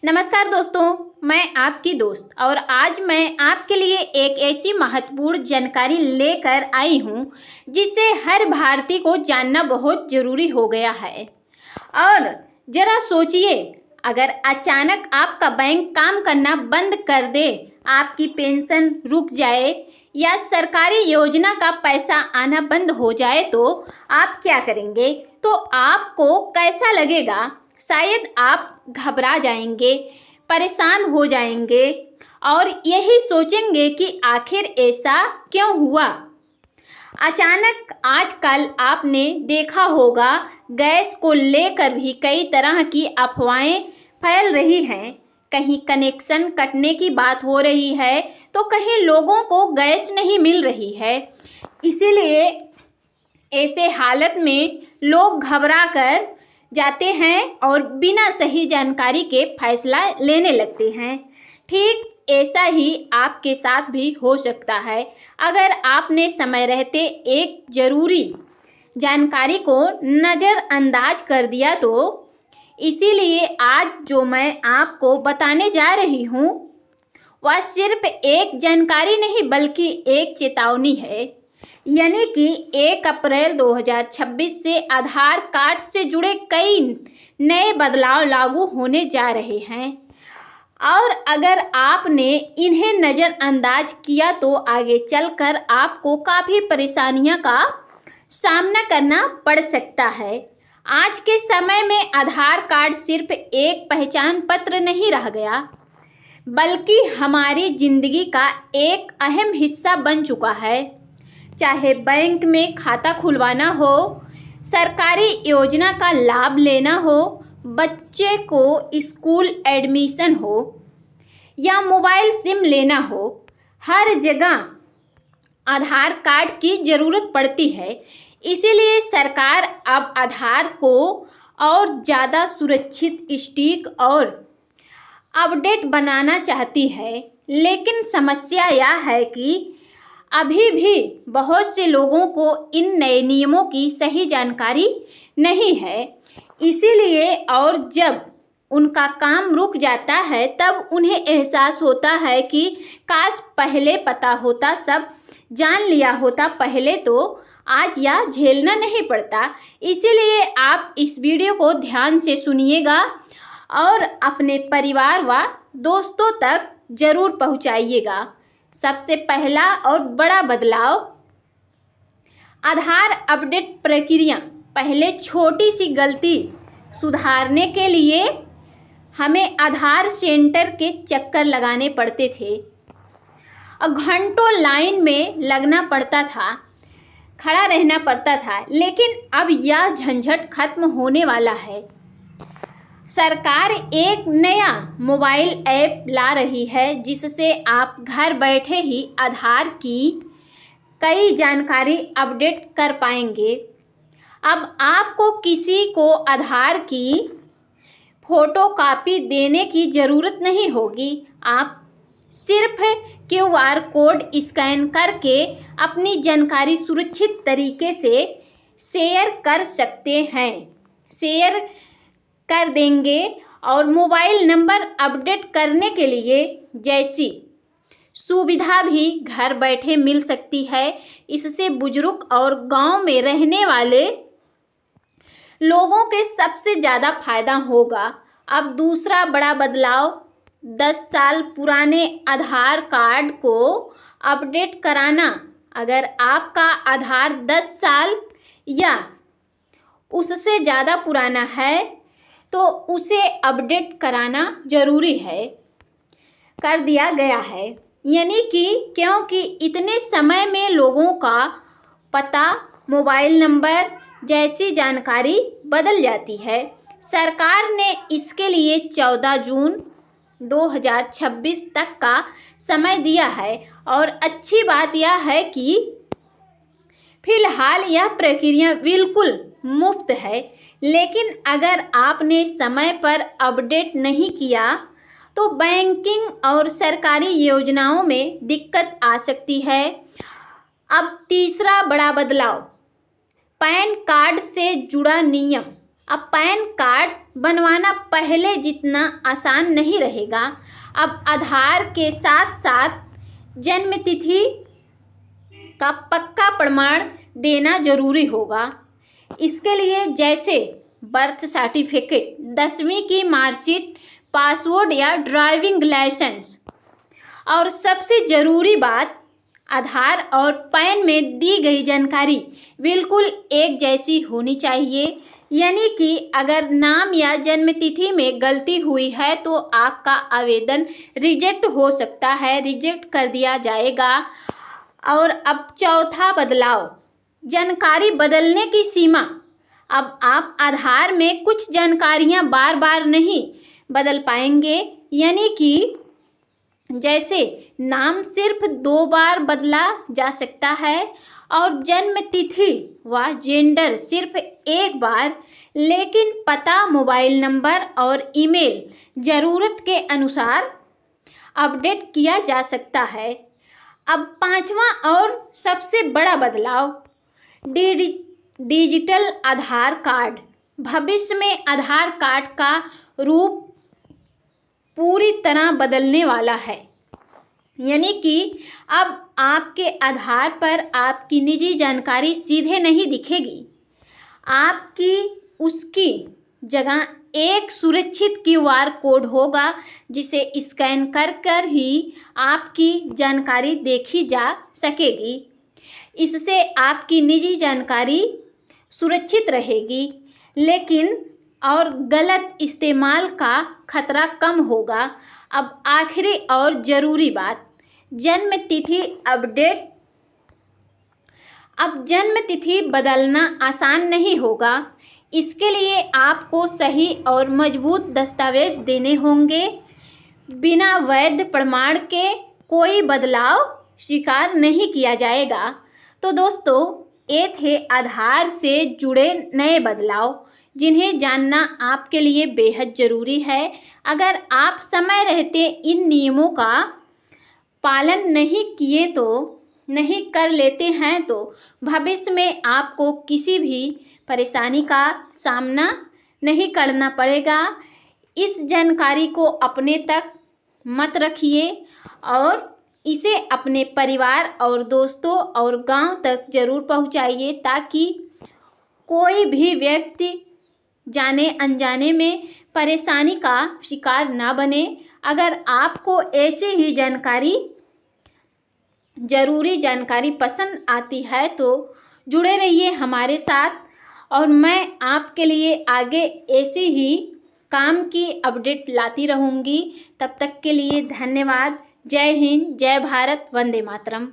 नमस्कार दोस्तों, मैं आपकी दोस्त और आज मैं आपके लिए एक ऐसी महत्वपूर्ण जानकारी लेकर आई हूं जिसे हर भारतीय को जानना बहुत ज़रूरी हो गया है। और ज़रा सोचिए, अगर अचानक आपका बैंक काम करना बंद कर दे, आपकी पेंशन रुक जाए या सरकारी योजना का पैसा आना बंद हो जाए तो आप क्या करेंगे? तो आपको कैसा लगेगा? शायद आप घबरा जाएंगे, परेशान हो जाएंगे और यही सोचेंगे कि आखिर ऐसा क्यों हुआ। अचानक आजकल आपने देखा होगा, गैस को लेकर भी कई तरह की अफवाहें फैल रही हैं। कहीं कनेक्शन कटने की बात हो रही है तो कहीं लोगों को गैस नहीं मिल रही है। इसीलिए ऐसे हालत में लोग घबरा कर जाते हैं और बिना सही जानकारी के फैसला लेने लगते हैं। ठीक ऐसा ही आपके साथ भी हो सकता है अगर आपने समय रहते एक ज़रूरी जानकारी को नज़रअंदाज कर दिया तो। इसीलिए आज जो मैं आपको बताने जा रही हूँ वह सिर्फ एक जानकारी नहीं बल्कि एक चेतावनी है। यानी कि 1 अप्रैल 2026 से आधार कार्ड से जुड़े कई नए बदलाव लागू होने जा रहे हैं और अगर आपने इन्हें नज़रअंदाज किया तो आगे चलकर आपको काफ़ी परेशानियों का सामना करना पड़ सकता है। आज के समय में आधार कार्ड सिर्फ एक पहचान पत्र नहीं रह गया बल्कि हमारी ज़िंदगी का एक अहम हिस्सा बन चुका है। चाहे बैंक में खाता खुलवाना हो, सरकारी योजना का लाभ लेना हो, बच्चे को स्कूल एडमिशन हो या मोबाइल सिम लेना हो, हर जगह आधार कार्ड की ज़रूरत पड़ती है। इसीलिए सरकार अब आधार को और ज़्यादा सुरक्षित, सटीक और अपडेट बनाना चाहती है। लेकिन समस्या यह है कि अभी भी बहुत से लोगों को इन नए नियमों की सही जानकारी नहीं है। इसीलिए और जब उनका काम रुक जाता है तब उन्हें एहसास होता है कि काश पहले पता होता, सब जान लिया होता पहले तो आज यह झेलना नहीं पड़ता। इसीलिए आप इस वीडियो को ध्यान से सुनिएगा और अपने परिवार व दोस्तों तक ज़रूर पहुंचाइएगा। सबसे पहला और बड़ा बदलाव, आधार अपडेट प्रक्रिया। पहले छोटी सी गलती सुधारने के लिए हमें आधार सेंटर के चक्कर लगाने पड़ते थे और घंटों लाइन में लगना पड़ता था, खड़ा रहना पड़ता था। लेकिन अब यह झंझट खत्म होने वाला है। सरकार एक नया मोबाइल ऐप ला रही है जिससे आप घर बैठे ही आधार की कई जानकारी अपडेट कर पाएंगे। अब आपको किसी को आधार की फ़ोटो कॉपी देने की ज़रूरत नहीं होगी। आप सिर्फ QR कोड स्कैन करके अपनी जानकारी सुरक्षित तरीके से शेयर कर सकते हैं, शेयर कर देंगे। और मोबाइल नंबर अपडेट करने के लिए जैसी सुविधा भी घर बैठे मिल सकती है। इससे बुजुर्ग और गांव में रहने वाले लोगों के सबसे ज़्यादा फायदा होगा। अब दूसरा बड़ा बदलाव, 10 साल पुराने आधार कार्ड को अपडेट कराना। अगर आपका आधार 10 साल या उससे ज़्यादा पुराना है तो उसे अपडेट कराना ज़रूरी है, कर दिया गया है। यानी कि क्योंकि इतने समय में लोगों का पता, मोबाइल नंबर जैसी जानकारी बदल जाती है। सरकार ने इसके लिए 14 जून 2026 तक का समय दिया है और अच्छी बात यह है कि फिलहाल यह प्रक्रिया बिल्कुल मुफ्त है। लेकिन अगर आपने समय पर अपडेट नहीं किया तो बैंकिंग और सरकारी योजनाओं में दिक्कत आ सकती है। अब तीसरा बड़ा बदलाव, पैन कार्ड से जुड़ा नियम। अब पैन कार्ड बनवाना पहले जितना आसान नहीं रहेगा। अब आधार के साथ साथ जन्म तिथि का पक्का प्रमाण देना जरूरी होगा। इसके लिए जैसे बर्थ सर्टिफिकेट, 10वीं की मार्कशीट, पासपोर्ट या ड्राइविंग लाइसेंस। और सबसे ज़रूरी बात, आधार और पैन में दी गई जानकारी बिल्कुल एक जैसी होनी चाहिए। यानी कि अगर नाम या जन्म तिथि में गलती हुई है तो आपका आवेदन रिजेक्ट हो सकता है, रिजेक्ट कर दिया जाएगा। और अब चौथा बदलाव, जानकारी बदलने की सीमा। अब आप आधार में कुछ जानकारियां बार बार नहीं बदल पाएंगे। यानी कि जैसे नाम सिर्फ 2 बार बदला जा सकता है और जन्म तिथि व जेंडर सिर्फ 1 बार, लेकिन पता, मोबाइल नंबर और ईमेल ज़रूरत के अनुसार अपडेट किया जा सकता है। अब 5वां और सबसे बड़ा बदलाव, डिजिटल आधार कार्ड। भविष्य में आधार कार्ड का रूप पूरी तरह बदलने वाला है। यानी कि अब आपके आधार पर आपकी निजी जानकारी सीधे नहीं दिखेगी। आपकी उसकी जगह एक सुरक्षित QR कोड होगा जिसे स्कैन कर कर ही आपकी जानकारी देखी जा सकेगी। इससे आपकी निजी जानकारी सुरक्षित रहेगी, लेकिन और गलत इस्तेमाल का खतरा कम होगा। अब आखिरी और ज़रूरी बात, जन्म तिथि अपडेट। अब जन्म तिथि बदलना आसान नहीं होगा। इसके लिए आपको सही और मजबूत दस्तावेज देने होंगे। बिना वैध प्रमाण के कोई बदलाव स्वीकार नहीं किया जाएगा। तो दोस्तों, ये थे आधार से जुड़े नए बदलाव, जिन्हें जानना आपके लिए बेहद ज़रूरी है। अगर आप समय रहते इन नियमों का पालन नहीं कर लेते हैं तो भविष्य में आपको किसी भी परेशानी का सामना नहीं करना पड़ेगा। इस जानकारी को अपने तक मत रखिए और इसे अपने परिवार और दोस्तों और गांव तक ज़रूर पहुंचाइए, ताकि कोई भी व्यक्ति जाने अनजाने में परेशानी का शिकार ना बने। अगर आपको ऐसे ही ज़रूरी जानकारी पसंद आती है तो जुड़े रहिए हमारे साथ, और मैं आपके लिए आगे ऐसे ही काम की अपडेट लाती रहूँगी। तब तक के लिए धन्यवाद। जय हिंद, जय भारत, वंदे मातरम।